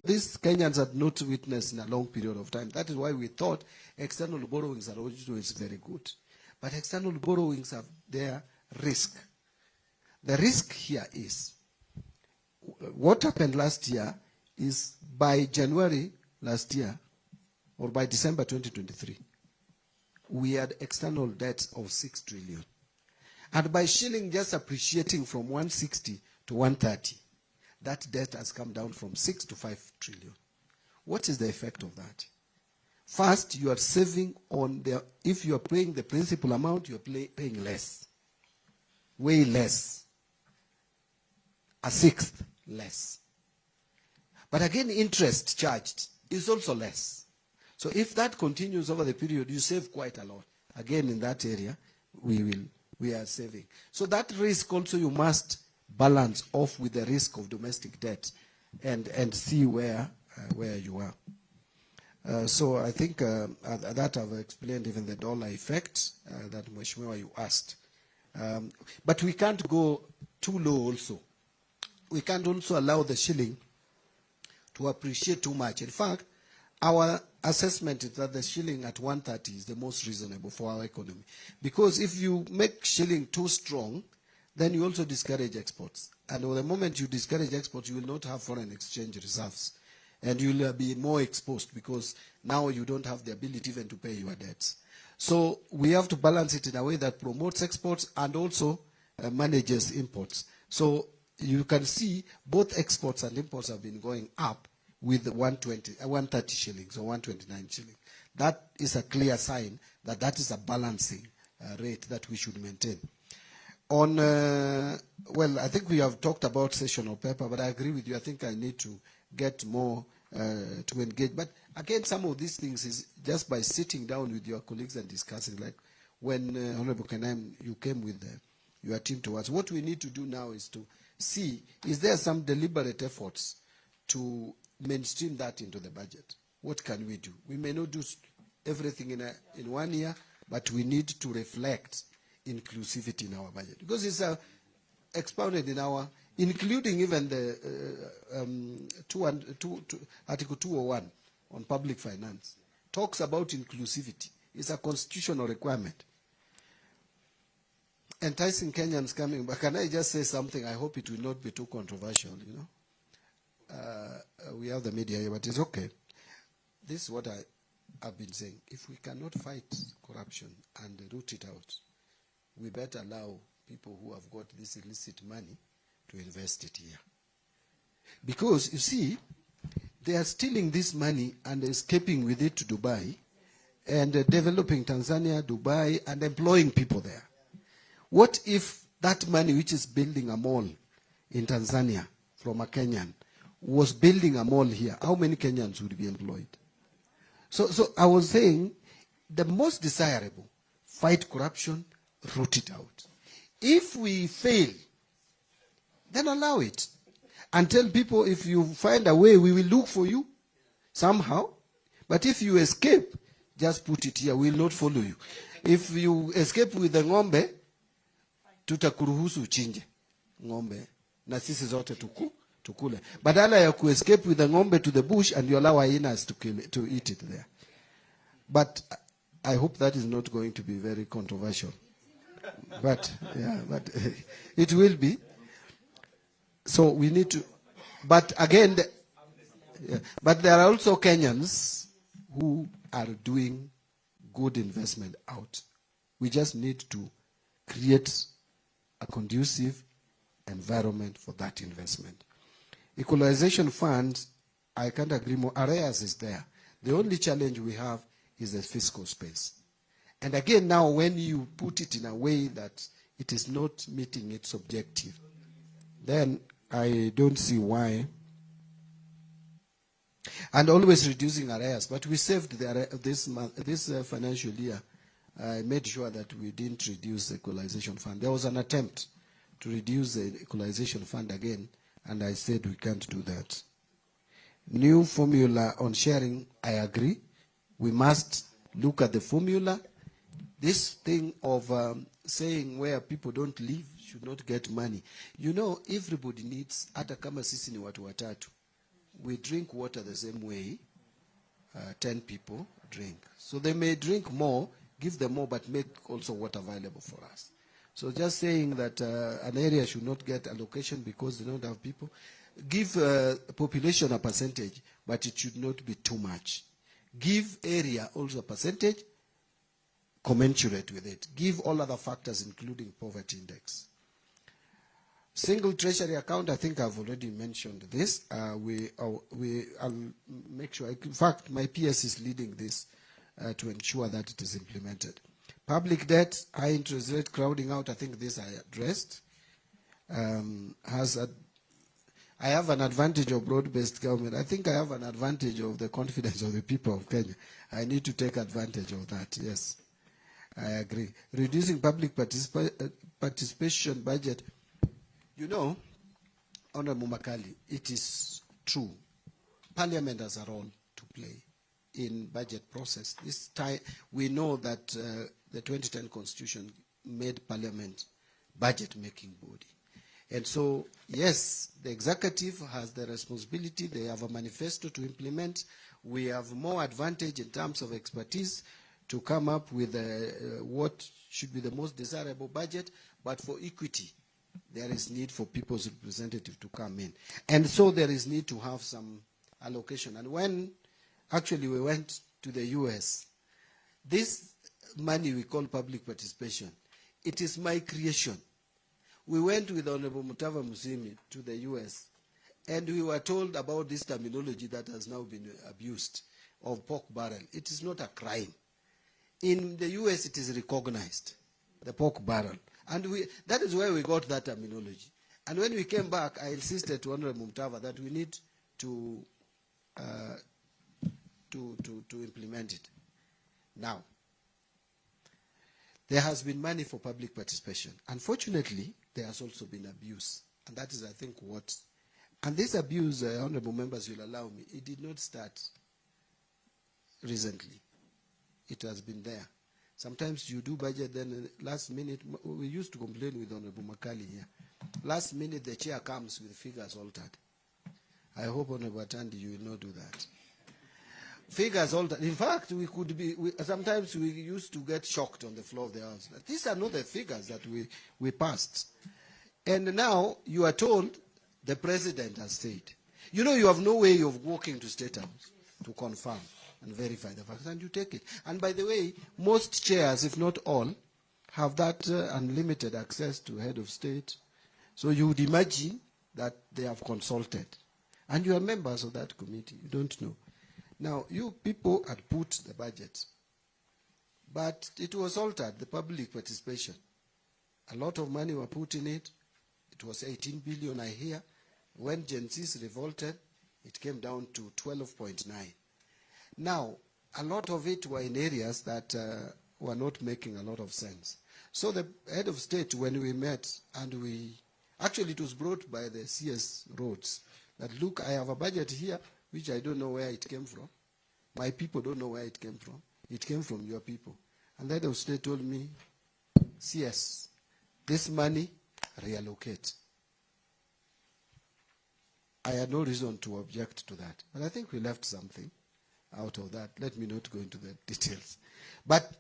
these Kenyans had not witnessed in a long period of time. That is why we thought external borrowings are always very good. But external borrowings have their risk. The risk here is, what happened last year is by January last year, or by December 2023, we had external debts of 6 trillion. And by shilling just appreciating from 160 to 130, that debt has come down from 6 to 5 trillion. What is the effect of that? First, you are saving on the, if you are paying the principal amount, you are paying less. Way less. A sixth less. But again, interest charged is also less. So if that continues over the period, you save quite a lot. Again, in that area, we are saving. So that risk also you must balance off with the risk of domestic debt and see where you are. So I think that I've explained even the dollar effect that Mheshimiwa you asked. But we can't go too low also. We can't also allow the shilling to appreciate too much. In fact, our assessment is that the shilling at 130 is the most reasonable for our economy. Because if you make shilling too strong, then you also discourage exports. And the moment you discourage exports, you will not have foreign exchange reserves. And you will be more exposed because now you don't have the ability even to pay your debts. So we have to balance it in a way that promotes exports and also manages imports. So you can see both exports and imports have been going up with 130 shillings or 129 shillings. That is a clear sign that that is a balancing rate that we should maintain. On, well, I think we have talked about sessional paper, but I agree with you. I think I need to get more to engage. But again, some of these things is just by sitting down with your colleagues and discussing, like when Honorable Kenyan, you came with your team to us. What we need to do now is to see, is there some deliberate efforts to mainstream that into the budget? What can we do? We may not do everything in 1 year, but we need to reflect inclusivity in our budget. Because it's expounded in our, including even the Article 201 on public finance, talks about inclusivity. It's a constitutional requirement. Enticing Kenyans coming, but can I just say something? I hope it will not be too controversial, you know. We have the media here, but it's okay. This is what I've been saying. If we cannot fight corruption and root it out, we better allow people who have got this illicit money to invest it here. Because, you see, they are stealing this money and escaping with it to Dubai and developing Tanzania, Dubai, and employing people there. What if that money which is building a mall in Tanzania from a Kenyan was building a mall here? How many Kenyans would be employed? So I was saying, the most desirable, fight corruption, root it out. If we fail, then allow it. And tell people, if you find a way, we will look for you somehow. But if you escape, just put it here. We will not follow you. If you escape with the ng'ombe, tutakuruhusu uchinje ng'ombe na sisi zote tukule. Badala ya escape with the ng'ombe to the bush and you allow hyenas to eat it there. But I hope that is not going to be very controversial. But yeah, but it will be. So we need to, but again, but there are also Kenyans who are doing good investment out. We just need to create a conducive environment for that investment. Equalization funds, I can't agree more. Arrears is there. The only challenge we have is the fiscal space. And again, now when you put it in a way that it is not meeting its objective, then I don't see why. And always reducing arrears. But we saved this financial year. I made sure that we didn't reduce the equalization fund. There was an attempt to reduce the equalization fund again, and I said we can't do that. New formula on sharing, I agree. We must look at the formula. This thing of saying where people don't live should not get money. You know, everybody needs, hata kama sisi ni watu watatu, we drink water the same way 10 people drink. So they may drink more, give them more, but make also water available for us. So just saying that an area should not get allocation because they don't have people, give population a percentage, but it should not be too much. Give area also a percentage commensurate with it. Give all other factors, including poverty index. Single treasury account, I think I've already mentioned this. I'll make sure. In fact, my PS is leading this to ensure that it is implemented. Public debt, high interest rate, crowding out, I think this I addressed. I have an advantage of broad-based government. I think I have an advantage of the confidence of the people of Kenya. I need to take advantage of that, yes. I agree. Reducing public participation budget. You know, Honorable Makali, it is true. Parliament has a role to play in budget process. This time, we know that the 2010 Constitution made Parliament budget-making body. And so, yes, the executive has the responsibility. They have a manifesto to implement. We have more advantage in terms of expertise to come up with what should be the most desirable budget. But for equity, there is need for people's representative to come in. And so there is need to have some allocation. And when actually we went to the US, this money we call public participation, it is my creation. We went with Honorable Mutava Musimi to the US, and we were told about this terminology that has now been abused of pork barrel. It is not a crime. In the US, it is recognized, the pork barrel. And that is where we got that terminology. And when we came back, I insisted to Honorable Mutava that we need to implement it. Now, there has been money for public participation. Unfortunately, there has also been abuse. And that is, I think, what... And this abuse, honorable members will allow me, it did not start recently. It has been there. Sometimes you do budget, then last minute, we used to complain with Honorable Makali here. Last minute, the chair comes with figures altered. I hope, Honorable Atandi, you will not do that. Figures altered. In fact, sometimes we used to get shocked on the floor of the House. These are not the figures that we passed. And now you are told the president has said. You know, you have no way of walking to State House to confirm and verify the facts, and you take it. And by the way, most chairs, if not all, have that unlimited access to head of state. So you would imagine that they have consulted. And you are members of that committee. You don't know. Now, you people had put the budget, but it was altered, the public participation. A lot of money were put in it. It was 18 billion, I hear. When Gen Zs revolted, it came down to 12.9. Now, a lot of it were in areas that were not making a lot of sense. So the head of state, when we met, and actually it was brought by the CS roads, that look, I have a budget here, which I don't know where it came from. My people don't know where it came from. It came from your people. And the head of state told me, CS, this money, reallocate. I had no reason to object to that. But I think we left something out of that. Let me not go into the details. But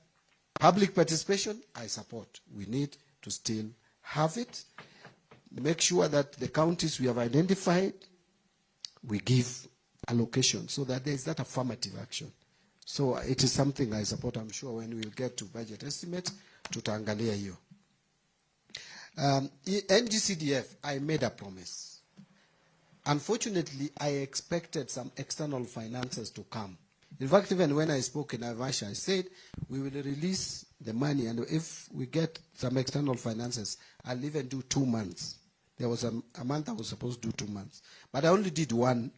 public participation, I support. We need to still have it. Make sure that the counties we have identified, we give allocation so that there is that affirmative action. So it is something I support. I'm sure when we'll get to budget estimate, tutaangalia hiyo. NGCDF, I made a promise. Unfortunately, I expected some external finances to come. In fact, even when I spoke in Naivasha, I said we will release the money, and if we get some external finances, I'll even do 2 months. There was a month I was supposed to do 2 months. But I only did 1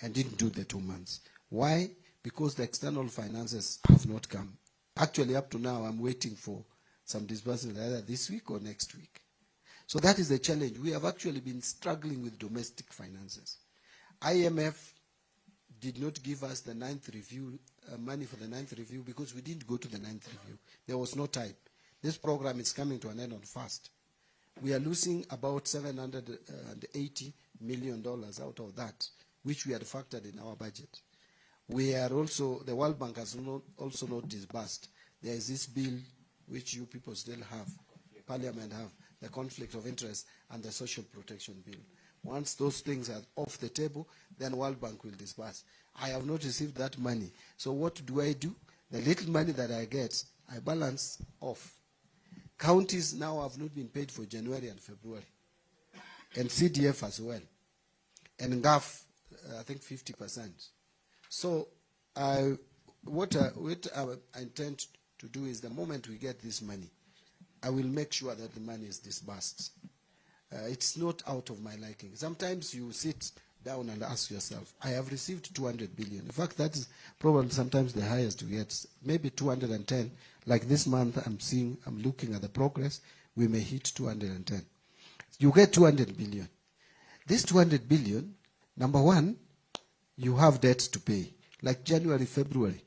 and didn't do the 2 months. Why? Because the external finances have not come. Actually, up to now, I'm waiting for some disbursement either this week or next week. So that is the challenge. We have actually been struggling with domestic finances. IMF did not give us the 9th review, money for the 9th review, because we didn't go to the 9th review. There was no time. This program is coming to an end on 1st. We are losing about $780 million out of that, which we had factored in our budget. We are also, the World Bank has also not disbursed. There is this bill which you people still have, Parliament have, the conflict of interest and the social protection bill. Once those things are off the table, then World Bank will disburse. I have not received that money. So what do? The little money that I get, I balance off. Counties now have not been paid for January and February. And CDF as well. And GAF, I think 50%. So what I intend to do is the moment we get this money, I will make sure that the money is disbursed. It's not out of my liking. Sometimes you sit down and ask yourself, I have received 200 billion. In fact, that is probably sometimes the highest you get, maybe 210. Like this month, I'm looking at the progress, we may hit 210. You get 200 billion. This 200 billion, number one, you have debts to pay. Like January, February.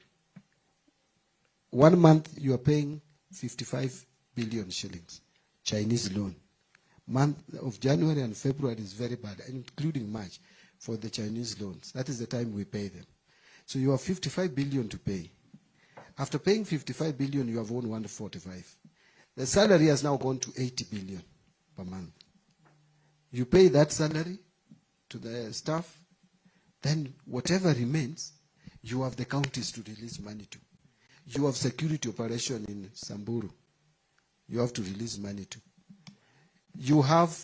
1 month, you are paying 55 billion shillings, Chinese loan. Month of January and February is very bad, including March, for the Chinese loans. That is the time we pay them. So you have 55 billion to pay. After paying 55 billion, you have won 145. The salary has now gone to 80 billion per month. You pay that salary to the staff, then whatever remains, you have the counties to release money to. You have security operation in Samburu. You have to release money to. You have